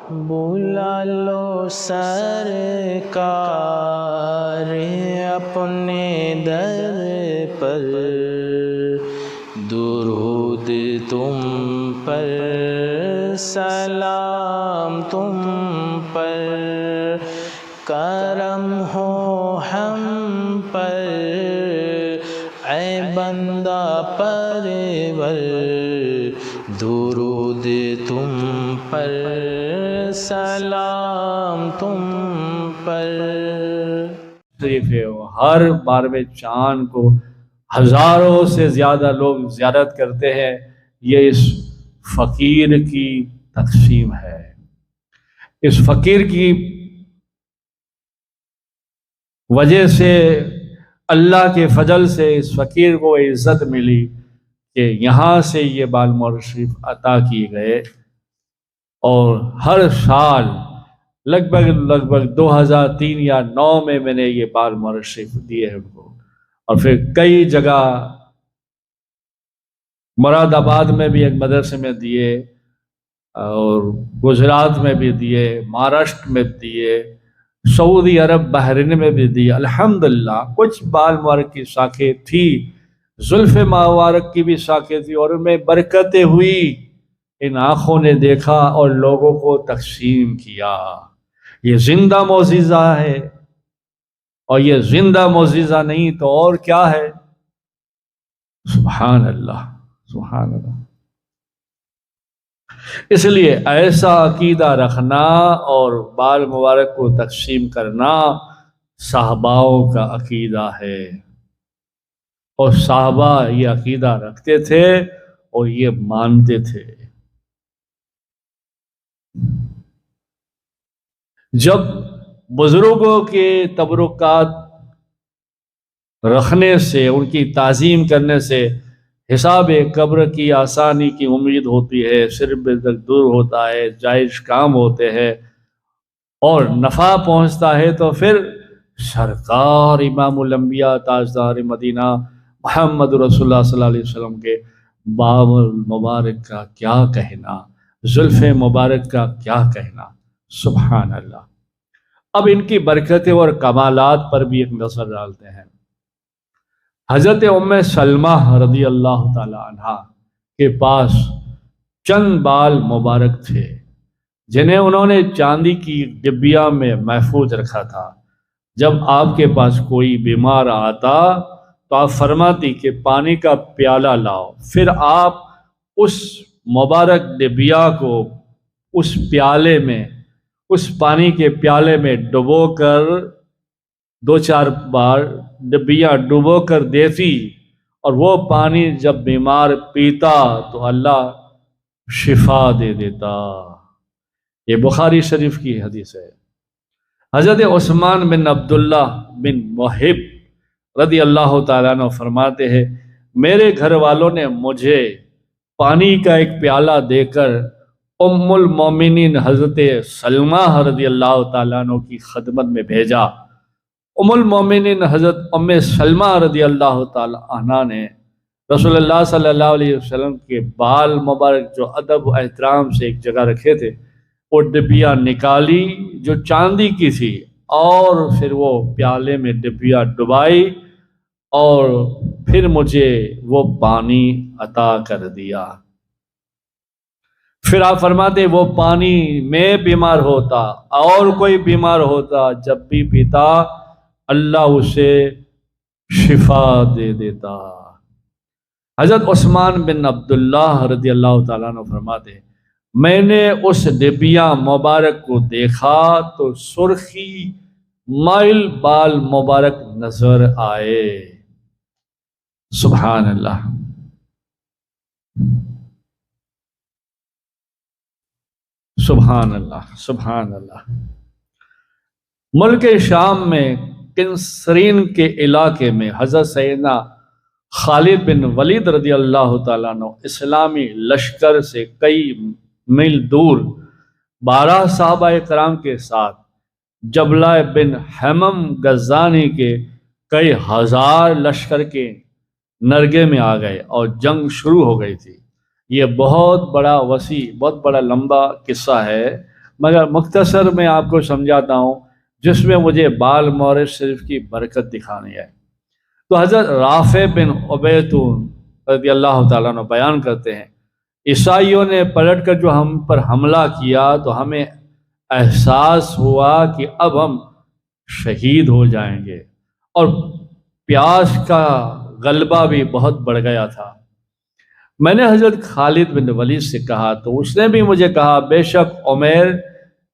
بلا لو سرکار اپنے در پر، درود تم پر، سلام تم پر، کرم ہو ہم پر، اے بندہ پرور، درود تم پر، سلام تم پر۔ شریف ہے، ہر 12ویں چاند کو ہزاروں سے زیادہ لوگ زیارت کرتے ہیں۔ یہ اس فقیر کی تقسیم ہے، اس فقیر کی وجہ سے، اللہ کے فضل سے اس فقیر کو عزت ملی کہ یہاں سے یہ بالمور شریف عطا کیے گئے، اور ہر سال لگ بھگ 2003 یا 2009 میں نے یہ بالمور شریف دیے ہیں ان کو، اور پھر کئی جگہ مراد آباد میں بھی ایک مدرسے میں دیے، اور گجرات میں بھی دیے، مہاراشٹر میں دیے، سعودی عرب بحرین میں بھی دیے۔ الحمدللہ کچھ بال مبارک کی شاخیں تھی، زلف مبارک کی بھی شاخیں تھی، اور ان میں برکتیں ہوئی، ان آنکھوں نے دیکھا اور لوگوں کو تقسیم کیا۔ یہ زندہ معجزہ ہے، اور یہ زندہ معجزہ نہیں تو اور کیا ہے؟ سبحان اللہ، سبحان اللہ۔ اس لیے ایسا عقیدہ رکھنا اور بال مبارک کو تقسیم کرنا صحاباؤں کا عقیدہ ہے، اور صحابہ یہ عقیدہ رکھتے تھے اور یہ مانتے تھے۔ جب بزرگوں کے تبرکات رکھنے سے، ان کی تعظیم کرنے سے حساب قبر کی آسانی کی امید ہوتی ہے، صرف تک دور ہوتا ہے، جائز کام ہوتے ہیں اور نفع پہنچتا ہے، تو پھر سرکار امام الانبیاء تاجدار مدینہ محمد رسول اللہ صلی اللہ علیہ وسلم کے باب المبارک کا کیا کہنا، زلف مبارک کا کیا کہنا، سبحان اللہ۔ اب ان کی برکتیں اور کمالات پر بھی ایک نظر ڈالتے ہیں۔ حضرت ام سلمہ رضی اللہ تعالی عنہ کے پاس چند بال مبارک تھے، جنہیں انہوں نے چاندی کی ڈبیا میں محفوظ رکھا تھا۔ جب آپ کے پاس کوئی بیمار آتا تو آپ فرماتی کہ پانی کا پیالہ لاؤ، پھر آپ اس مبارک ڈبیا کو اس پیالے میں، اس پانی کے پیالے میں ڈبو کر 2-4 بار ڈبیاں ڈبو کر دیتی، اور وہ پانی جب بیمار پیتا تو اللہ شفا دے دیتا۔ یہ بخاری شریف کی حدیث ہے۔ حضرت عثمان بن عبداللہ بن محب رضی اللہ تعالیٰ عنہ فرماتے ہیں، میرے گھر والوں نے مجھے پانی کا ایک پیالہ دے کر ام المومنین حضرت سلمہ رضی اللہ تعالیٰ عنہ کی خدمت میں بھیجا۔ ام المومنین حضرت ام سلمہ رضی اللہ تعالیٰ عنہ نے رسول اللہ صلی اللہ علیہ وسلم کے بال مبارک جو ادب و احترام سے ایک جگہ رکھے تھے، وہ ڈبیا نکالی جو چاندی کی تھی، اور پھر وہ پیالے میں ڈبیا ڈبائی، اور پھر مجھے وہ پانی عطا کر دیا۔ پھر آپ فرماتے وہ پانی میں بیمار ہوتا اور کوئی بیمار ہوتا، جب بھی پیتا اللہ اسے شفا دے دیتا۔ حضرت عثمان بن عبداللہ رضی اللہ تعالیٰ عنہ فرماتے میں نے اس ڈبیا مبارک کو دیکھا تو سرخی مائل بال مبارک نظر آئے۔ سبحان اللہ۔ سبحان اللہ، سبحان اللہ۔ ملک شام میں کنسرین کے علاقے میں حضرت سیدنا خالد بن ولید رضی اللہ تعالیٰ عنہ اسلامی لشکر سے کئی میل دور 12 صحابہ کرام کے ساتھ جبلہ بن حمم غزانی کے کئی ہزار لشکر کے نرگے میں آ گئے اور جنگ شروع ہو گئی تھی۔ یہ بہت بڑا وسیع، بہت بڑا لمبا قصہ ہے، مگر مختصر میں آپ کو سمجھاتا ہوں جس میں مجھے بال مورد شریف کی برکت دکھانی ہے۔ تو حضرت رافع بن عبیدون رضی اللہ تعالیٰ عنہ بیان کرتے ہیں، عیسائیوں نے پلٹ کر جو ہم پر حملہ کیا تو ہمیں احساس ہوا کہ اب ہم شہید ہو جائیں گے، اور پیاس کا غلبہ بھی بہت بڑھ گیا تھا۔ میں نے حضرت خالد بن ولید سے کہا تو اس نے بھی مجھے کہا، بے شک عمیر،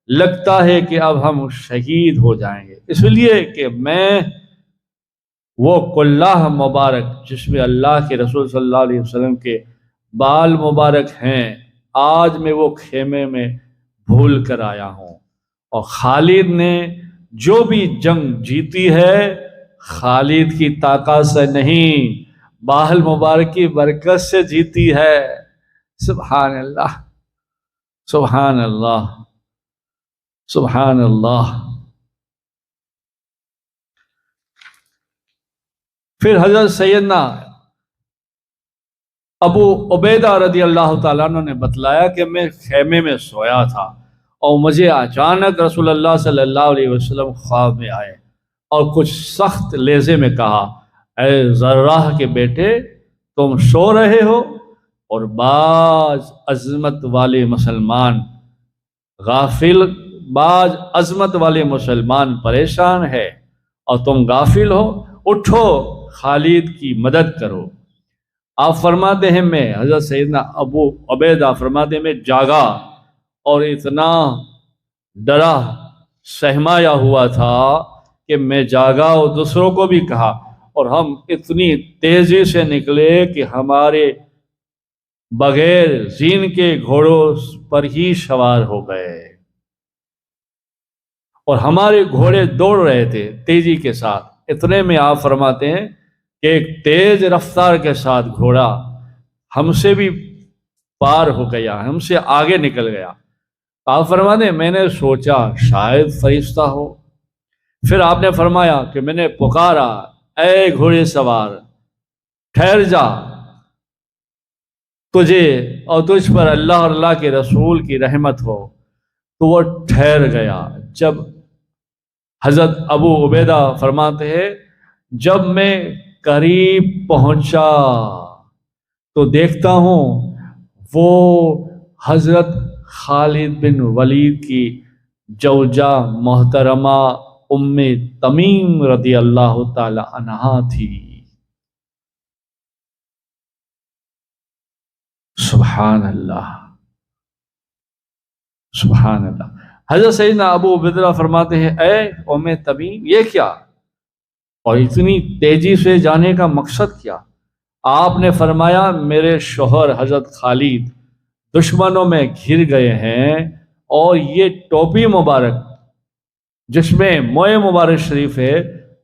لگتا ہے کہ اب ہم شہید ہو جائیں گے، اس لیے کہ میں وہ کلہ مبارک جس میں اللہ کے رسول صلی اللہ علیہ وسلم کے بال مبارک ہیں، آج میں وہ خیمے میں بھول کر آیا ہوں، اور خالد نے جو بھی جنگ جیتی ہے خالد کی طاقت سے نہیں، بال مبارک کی برکت سے جیتی ہے۔ سبحان اللہ، سبحان اللہ، سبحان اللہ۔ پھر حضرت سیدنا ابو عبیدہ رضی اللہ تعالیٰ عنہ نے بتلایا کہ میں خیمے میں سویا تھا اور مجھے اچانک رسول اللہ صلی اللہ علیہ وسلم خواب میں آئے اور کچھ سخت لہجے میں کہا، اے زراح کے بیٹے، تم سو رہے ہو اور بعض عظمت والے مسلمان پریشان ہے اور تم غافل ہو، اٹھو خالد کی مدد کرو۔ آپ فرماتے ہیں میں حضرت سیدنا ابو عبیدہ فرماتے ہیں میں جاگا اور اتنا ڈرا سہمایا ہوا تھا کہ میں جاگا اور دوسروں کو بھی کہا، اور ہم اتنی تیزی سے نکلے کہ ہمارے بغیر زین کے گھوڑوں پر ہی سوار ہو گئے، اور ہمارے گھوڑے دوڑ رہے تھے تیزی کے ساتھ۔ اتنے میں آپ فرماتے ہیں کہ ایک تیز رفتار کے ساتھ گھوڑا ہم سے بھی پار ہو گیا، ہم سے آگے نکل گیا۔ آپ فرماتے ہیں میں نے سوچا شاید فرشتہ ہو، پھر آپ نے فرمایا کہ میں نے پکارا، اے گھوڑے سوار، ٹھہر جا، تجھے اور تجھ پر اللہ اور اللہ کے رسول کی رحمت ہو۔ تو وہ ٹھہر گیا۔ جب حضرت ابو عبیدہ فرماتے ہیں جب میں قریب پہنچا تو دیکھتا ہوں وہ حضرت خالد بن ولید کی زوجہ محترمہ ام تمیم رضی اللہ تعالی عنہا تھی۔ سبحان اللہ، سبحان اللہ۔ حضرت سیدنا ابو عبیدہ فرماتے ہیں اے ام تمیم، یہ کیا اور اتنی تیزی سے جانے کا مقصد کیا؟ آپ نے فرمایا میرے شوہر حضرت خالد دشمنوں میں گھر گئے ہیں، اور یہ ٹوپی مبارک جس میں موئے مبارک شریف ہے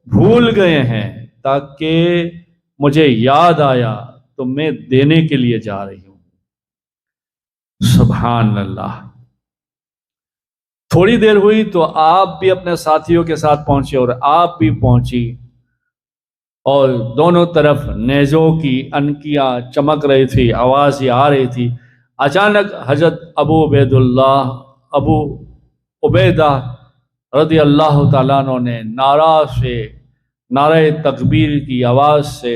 بھول گئے ہیں، تاکہ مجھے یاد آیا تو میں دینے کے لیے جا رہی ہوں۔ سبحان اللہ۔ تھوڑی دیر ہوئی تو آپ بھی اپنے ساتھیوں کے ساتھ پہنچے اور آپ بھی پہنچی، اور دونوں طرف نیزوں کی انکیاں چمک رہی تھی، آوازیں آ رہی تھی۔ اچانک حضرت ابو عبیدہ رضی اللہ تعالیٰ عنہ نے نعرہ تکبیر کی آواز سے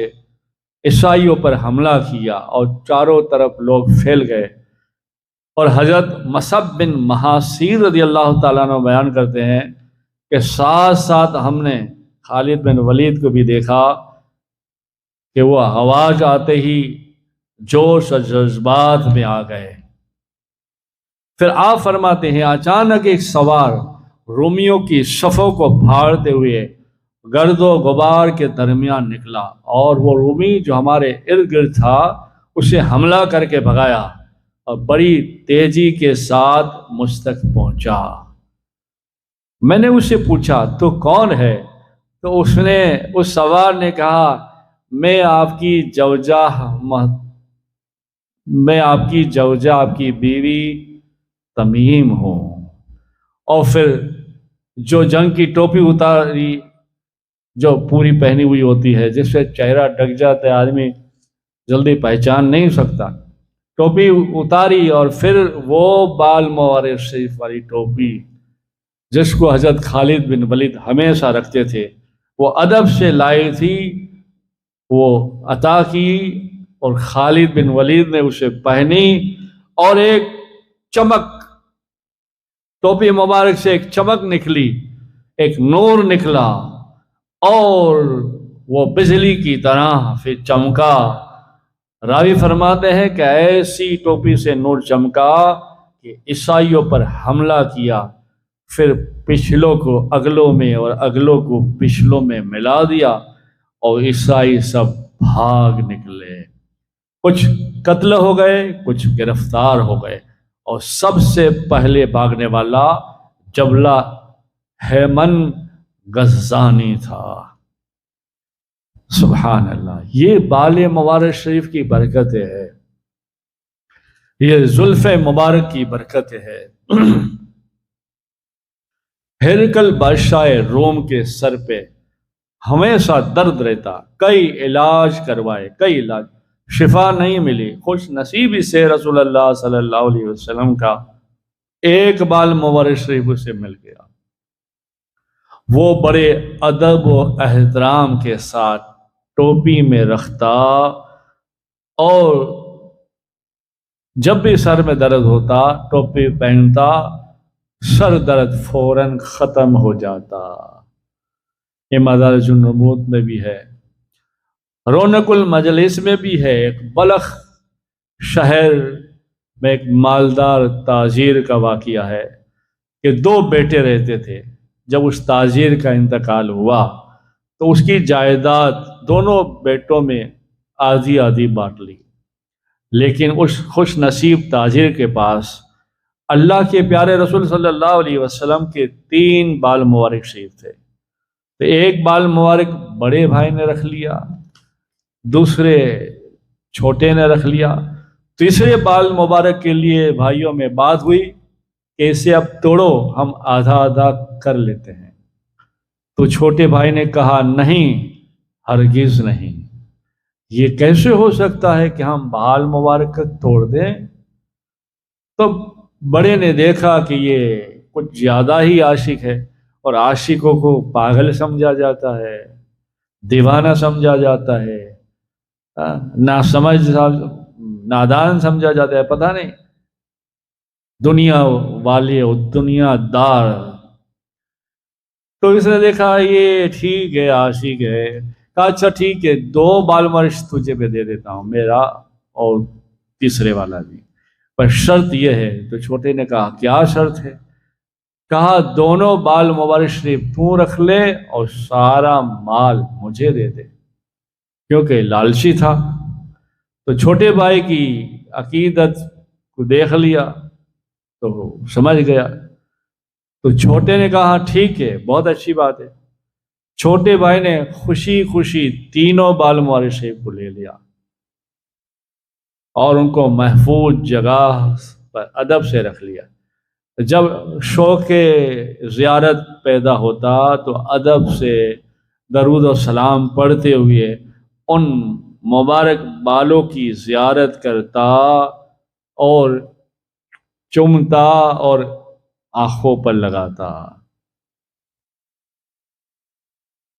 عیسائیوں پر حملہ کیا، اور چاروں طرف لوگ پھیل گئے۔ اور حضرت مصعب بن محاصیر رضی اللہ تعالیٰ عنہ بیان کرتے ہیں کہ ساتھ ساتھ ہم نے خالد بن ولید کو بھی دیکھا کہ وہ آواز آتے ہی جوش اور جذبات میں آ گئے۔ پھر آپ فرماتے ہیں اچانک ایک سوار رومیوں کی صفوں کو پھاڑتے ہوئے گرد و غبار کے درمیان نکلا، اور وہ رومی جو ہمارے ارد گرد تھا اسے حملہ کر کے بھگایا اور بڑی تیزی کے ساتھ مجھ تک پہنچا۔ میں نے اس سے پوچھا تو کون ہے؟ تو اس سوار نے کہا میں آپ کی زوجہ آپ کی بیوی تمیم ہوں۔ اور پھر جو جنگ کی ٹوپی اتاری جو پوری پہنی ہوئی ہوتی ہے، جس سے چہرہ ڈھک جاتا ہے، آدمی جلدی پہچان نہیں سکتا، ٹوپی اتاری اور پھر وہ بال مبارک شریف والی ٹوپی جس کو حضرت خالد بن ولید ہمیشہ رکھتے تھے، وہ ادب سے لائی تھی، وہ عطا کی، اور خالد بن ولید نے اسے پہنی، اور ایک چمک، ٹوپی مبارک سے ایک چمک نکلی، ایک نور نکلا، اور وہ بجلی کی طرح پھر چمکا۔ راوی فرماتے ہیں کہ ایسی ٹوپی سے نور چمکا کہ عیسائیوں پر حملہ کیا، پھر پچھلوں کو اگلوں میں اور اگلوں کو پچھلوں میں ملا دیا، اور عیسائی سب بھاگ نکلے، کچھ قتل ہو گئے، کچھ گرفتار ہو گئے، اور سب سے پہلے بھاگنے والا جبلہ ہیمن غزانی تھا۔ سبحان اللہ، یہ بال مبارک شریف کی برکتیں ہے، یہ زلف مبارک کی برکتیں ہے۔ ہرقل بادشاہ روم کے سر پہ ہمیشہ درد رہتا، کئی علاج کروائے، کئی علاج، شفا نہیں ملی۔ خوش نصیبی سے رسول اللہ صلی اللہ علیہ وسلم کا ایک بال مبارک شریف اسے مل گیا۔ وہ بڑے ادب و احترام کے ساتھ ٹوپی میں رکھتا، اور جب بھی سر میں درد ہوتا ٹوپی پہنتا، سر درد فوراً ختم ہو جاتا۔ یہ مدارج النبوت میں بھی ہے، رونق المجلس میں بھی ہے۔ ایک بلخ شہر میں ایک مالدار تاجر کا واقعہ ہے کہ دو بیٹے رہتے تھے۔ جب اس تاجر کا انتقال ہوا تو اس کی جائیداد دونوں بیٹوں میں آدھی آدھی بانٹ لی، لیکن اس خوش نصیب تاجر کے پاس اللہ کے پیارے رسول صلی اللہ علیہ وسلم کے 3 بال مبارک شریف تھے، تو ایک بال مبارک بڑے بھائی نے رکھ لیا، دوسرے چھوٹے نے رکھ لیا، تیسرے بال مبارک کے لیے بھائیوں میں بات ہوئی کہ اسے اب توڑو، ہم آدھا آدھا کر لیتے ہیں۔ تو چھوٹے بھائی نے کہا نہیں، ہرگز نہیں، یہ کیسے ہو سکتا ہے کہ ہم بال مبارک توڑ دیں؟ تو بڑے نے دیکھا کہ یہ کچھ زیادہ ہی عاشق ہے، اور عاشقوں کو پاگل سمجھا جاتا ہے، دیوانہ سمجھا جاتا ہے، ناسمجھ نادان سمجھا جاتا ہے، پتہ نہیں دنیا والے اور دنیا دار۔ تو اس نے دیکھا یہ ٹھیک ہے، عاشق ہے، کہا اچھا ٹھیک ہے، 2 بال مبارک تجھے پہ دے دیتا ہوں، میرا اور تیسرے والا بھی، پر شرط یہ ہے۔ تو چھوٹے نے کہا کیا شرط ہے؟ کہا دونوں بال مبارک شریف تو رکھ لے اور سارا مال مجھے دے دے، کیونکہ لالچی تھا۔ تو چھوٹے بھائی کی عقیدت کو دیکھ لیا تو سمجھ گیا، تو چھوٹے نے کہا ٹھیک ہے، بہت اچھی بات ہے۔ چھوٹے بھائی نے خوشی خوشی تینوں بال مبارک شریف کو لے لیا اور ان کو محفوظ جگہ پر ادب سے رکھ لیا۔ جب شوق زیارت پیدا ہوتا تو ادب سے درود و سلام پڑھتے ہوئے ان مبارک بالوں کی زیارت کرتا اور چومتا اور آنکھوں پر لگاتا۔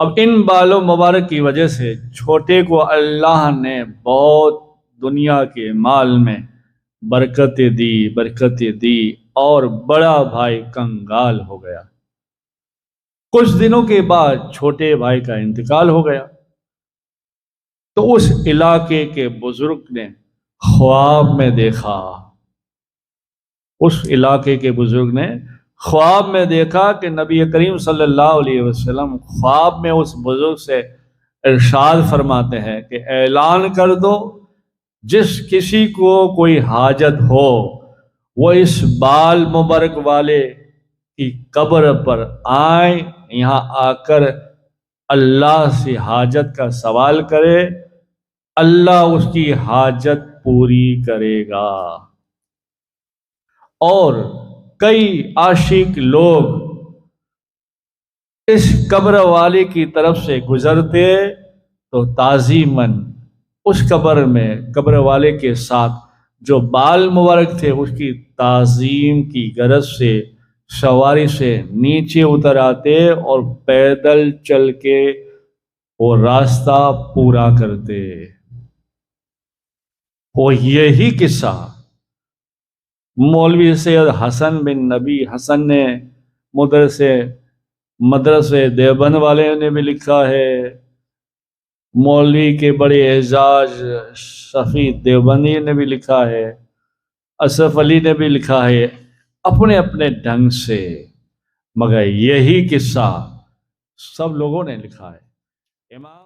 اب ان بالوں مبارک کی وجہ سے چھوٹے کو اللہ نے بہت دنیا کے مال میں برکتیں دی اور بڑا بھائی کنگال ہو گیا۔ کچھ دنوں کے بعد چھوٹے بھائی کا انتقال ہو گیا، تو اس علاقے کے بزرگ نے خواب میں دیکھا، اس علاقے کے بزرگ نے خواب میں دیکھا کہ نبی کریم صلی اللہ علیہ وسلم خواب میں اس بزرگ سے ارشاد فرماتے ہیں کہ اعلان کر دو جس کسی کو کوئی حاجت ہو وہ اس بال مبارک والے کی قبر پر آئیں، یہاں آ کر اللہ سے حاجت کا سوال کرے، اللہ اس کی حاجت پوری کرے گا۔ اور کئی عاشق لوگ اس قبر والے کی طرف سے گزرتے تو تعظیماً اس قبر والے کے ساتھ جو بال مبارک تھے اس کی تعظیم کی غرض سے سواری سے نیچے اتر آتے اور پیدل چل کے وہ راستہ پورا کرتے۔ وہ یہی قصہ مولوی سید حسن بن نبی حسن نے مدرسے دیوبند والے نے بھی لکھا ہے، مولوی کے بڑے اعزاز شفیع دیوبندی نے بھی لکھا ہے، اشرف علی نے بھی لکھا ہے اپنے اپنے ڈھنگ سے، مگر یہی قصہ سب لوگوں نے لکھا ہے۔ امام